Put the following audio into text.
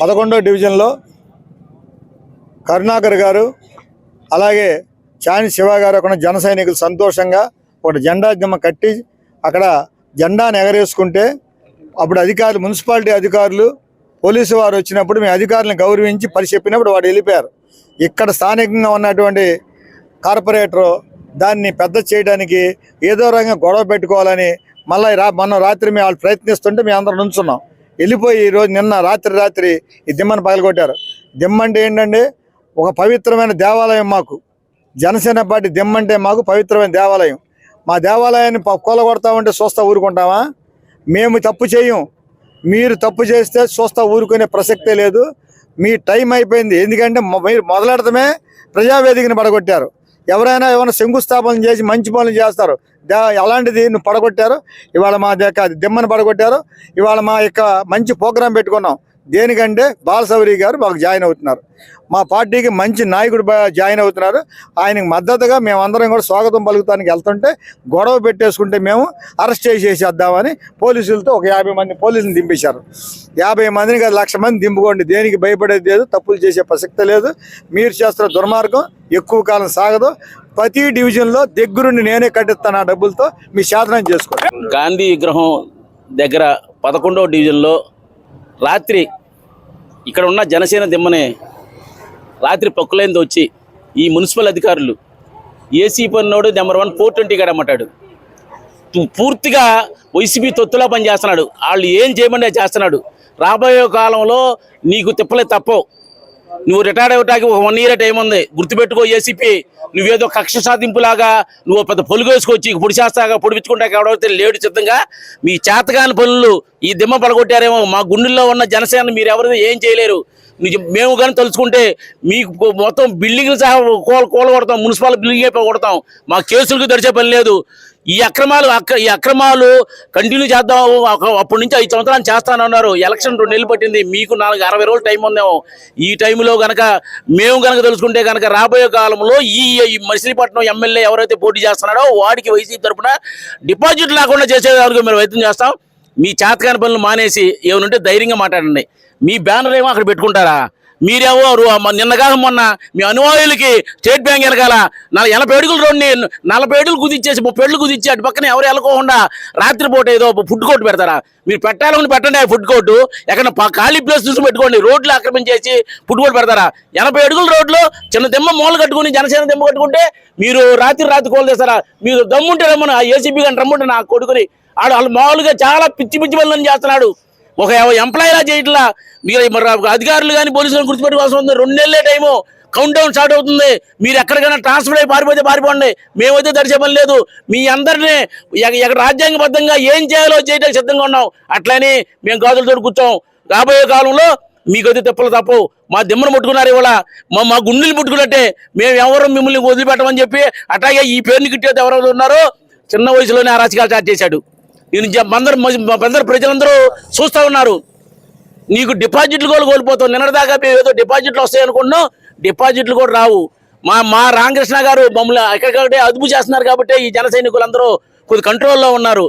11వ డివిజన్లో కరుణాకర్ గారు అలాగే చాని శివ గారు అక్కడ జన సైనికులు సంతోషంగా ఒక జెండా దిమ్మ కట్టి అక్కడ జెండాను ఎగరేసుకుంటే అప్పుడు అధికారులు మున్సిపాలిటీ అధికారులు పోలీసు వారు వచ్చినప్పుడు మీ అధికారులను గౌరవించి చెప్పినప్పుడు వాడు వెళ్ళిపోయారు. ఇక్కడ స్థానికంగా ఉన్నటువంటి కార్పొరేటరు దాన్ని పెద్ద చేయడానికి ఏదో రకంగా గొడవ పెట్టుకోవాలని మళ్ళీ మొన్న రాత్రి మేము వాళ్ళు ప్రయత్నిస్తుంటే మేము అందరం నుంచున్నాం. వెళ్ళిపోయి ఈరోజు నిన్న రాత్రి ఈ దిమ్మను పగలగొట్టారు. దిమ్మ అంటే ఏంటంటే ఒక పవిత్రమైన దేవాలయం. మాకు జనసేన పార్టీ దిమ్మ అంటే మాకు పవిత్రమైన దేవాలయం. మా దేవాలయాన్ని కూలగొడతా ఉంటే చూస్తా ఊరుకుంటామా? మేము తప్పు చేయం. మీరు తప్పు చేస్తే చూస్తా ఊరుకునే ప్రసక్తే లేదు. మీ టైం అయిపోయింది. ఎందుకంటే మీరు మొదలెడతమే ప్రజావేదికను పడగొట్టారు. ఎవరైనా ఏమైనా శంకుస్థాపన చేసి మంచి పనులు చేస్తారు. అలాంటిది నువ్వు పడగొట్టారు. ఇవాళ మా దిమ్మను పడగొట్టారు. ఇవాళ మా యొక్క మంచి ప్రోగ్రాం పెట్టుకున్నాం. దేనికంటే బాలశౌరి గారు మాకు జాయిన్ అవుతున్నారు. మా పార్టీకి మంచి నాయకుడు జాయిన్ అవుతున్నారు. ఆయనకు మద్దతుగా మేమందరం కూడా స్వాగతం పలుకుతానికి వెళ్తుంటే గొడవ పెట్టేసుకుంటే మేము అరెస్ట్ చేసేద్దామని పోలీసులతో ఒక 50 మంది పోలీసులు దింపేశారు. 50 మందిని 1,00,000 మంది దింపుకోండి. దేనికి భయపడేది లేదు. తప్పులు చేసే ప్రసక్తి లేదు. మీరు చేస్తున్న దుర్మార్గం ఎక్కువ కాలం సాగదు. ప్రతి డివిజన్లో దగ్గరుండి నేనే కట్టిస్తాను. ఆ డబ్బులతో మీ శాసనం చేసుకోండి. గాంధీ విగ్రహం దగ్గర 11వ డివిజన్లో రాత్రి ఇక్కడ ఉన్న జనసేన దిమ్మని రాత్రి పక్కులైంది వచ్చి ఈ మున్సిపల్ అధికారులు ఏసీ పన్నోడు నెంబర్ 1 420 గడమంటాడు. పూర్తిగా వైసీపీ తొత్తులా పనిచేస్తున్నాడు. వాళ్ళు ఏం చేయమని చేస్తున్నాడు. రాబోయే కాలంలో నీకు తిప్పలే తప్పవు. నువ్వు రిటైర్డ్ అవ్వటానికి ఒక 1 ఇయర్ టైం ఉంది. గుర్తుపెట్టుకో ఏసీపీ. నువ్వేదో కక్ష సాధింపులాగా నువ్వు పెద్ద పొలుగు వేసుకొచ్చి పొడిచేస్తాగా పొడిపించుకుంటా ఎవడైతే లేడు సిద్ధంగా మీ చేతగాని పనులు ఈ దిమ్మ పడగొట్టారేమో. మా గుండెల్లో ఉన్న జనసేన మీరు ఎవరు ఏం చేయలేరు. మేము కానీ తలుచుకుంటే మీకు మొత్తం బిల్డింగ్లు సహా కూలగొడతాం. మున్సిపల్ బిల్డింగే కొడతాం. మా కేసులకు తెరిచే పని లేదు. ఈ అక్రమాలు కంటిన్యూ చేద్దాం. అప్పటి నుంచి 5 సంవత్సరాలు చేస్తానన్నారు. ఎలక్షన్ 2 నెలలు పట్టింది. మీకు 60 రోజులు టైం ఉందేమో. ఈ టైంలో మేము తెలుసుకుంటే రాబోయే కాలంలో ఈ మచిలీపట్నం ఎమ్మెల్యే ఎవరైతే పోటీ చేస్తున్నాడో వాడికి వైసీపీ తరఫున డిపాజిట్ లేకుండా చేసేదానికి మేము ప్రయత్నం చేస్తాం. మీ చేతకాని పనులు మానేసి ఏమనుంటే ధైర్యంగా మాట్లాడండి. మీ బ్యానర్ ఏమో అక్కడ పెట్టుకుంటారా? మీరేమో నిన్నగా మొన్న మీ అనువాయులకి స్టేట్ బ్యాంక్ వెనకాల 80 అడుగుల రోడ్ని 40 అడుగులు కుదిచ్చేసి 30 అడుగులు కుదిచ్చి అటు పక్కన ఎవరు వెళ్ళకోకుండా రాత్రిపూట ఏదో ఫుడ్ కోర్టు పెడతారా? మీరు పెట్టాలని పెట్టండి. ఆ ఫుడ్ కోర్టు ఎక్కడ ఖాళీ ప్లేస్ చూసి పెట్టుకోండి. రోడ్లు ఆక్రమించేసి ఫుడ్ కోర్టు పెడతారా? 80 అడుగుల రోడ్లో చిన్న దెమ్మ మూల కట్టుకుని జనసేన దెమ్మ కట్టుకుంటే మీరు రాత్రి కోల్ చేస్తారా? మీరు దమ్ముంటే రమ్మను. ఆ ఏసీబీ కానీ రమ్ముంటే నా కొడుకుని వాళ్ళు మామూలుగా చాలా పిచ్చి పనులను చేస్తున్నాడు. ఒక ఎంప్లాయీలా చేయట్లా. మీరు అధికారులు కానీ పోలీసులను గుర్తుపెట్టుకోవాల్సి ఉంది. 2 నెలలే టైము. కౌంట్ డౌన్ స్టార్ట్ అవుతుంది. మీరు ఎక్కడికైనా ట్రాన్స్ఫర్ అయి పారిపోతే పారిపోండి. మేమైతే దరిచే పని లేదు. మీ అందరినీ రాజ్యాంగబద్ధంగా ఏం చేయాలో చేయడానికి సిద్ధంగా ఉన్నాం. అట్లని మేము గాజులతో కూర్చోం. రాబోయే కాలంలో మీకైతే తిప్పలు తప్పవు. మా దిమ్మను ముట్టుకున్నారు. ఇవాళ మా గుండెలు ముట్టుకున్నట్టే. మేము ఎవరు మిమ్మల్ని వదిలిపెట్టమని చెప్పి అట్లాగే ఈ పేరుని గిట్టేది ఎవరెవరు ఉన్నారో చిన్న వయసులోనే అరాచకాలు స్టార్ట్ చేశాడు. అందరూ ప్రజలందరూ చూస్తూ ఉన్నారు. నీకు డిపాజిట్లు కూడా కోల్పోతావు. నిన్నటిదాకా మేము ఏదో డిపాజిట్లు వస్తాయి అనుకుంటున్నాం. డిపాజిట్లు కూడా రావు. మా రామకృష్ణ గారు మమ్మల్ని ఎక్కడికంటే అదుపు చేస్తున్నారు కాబట్టి ఈ జన సైనికులందరూ కొద్ది కంట్రోల్లో ఉన్నారు.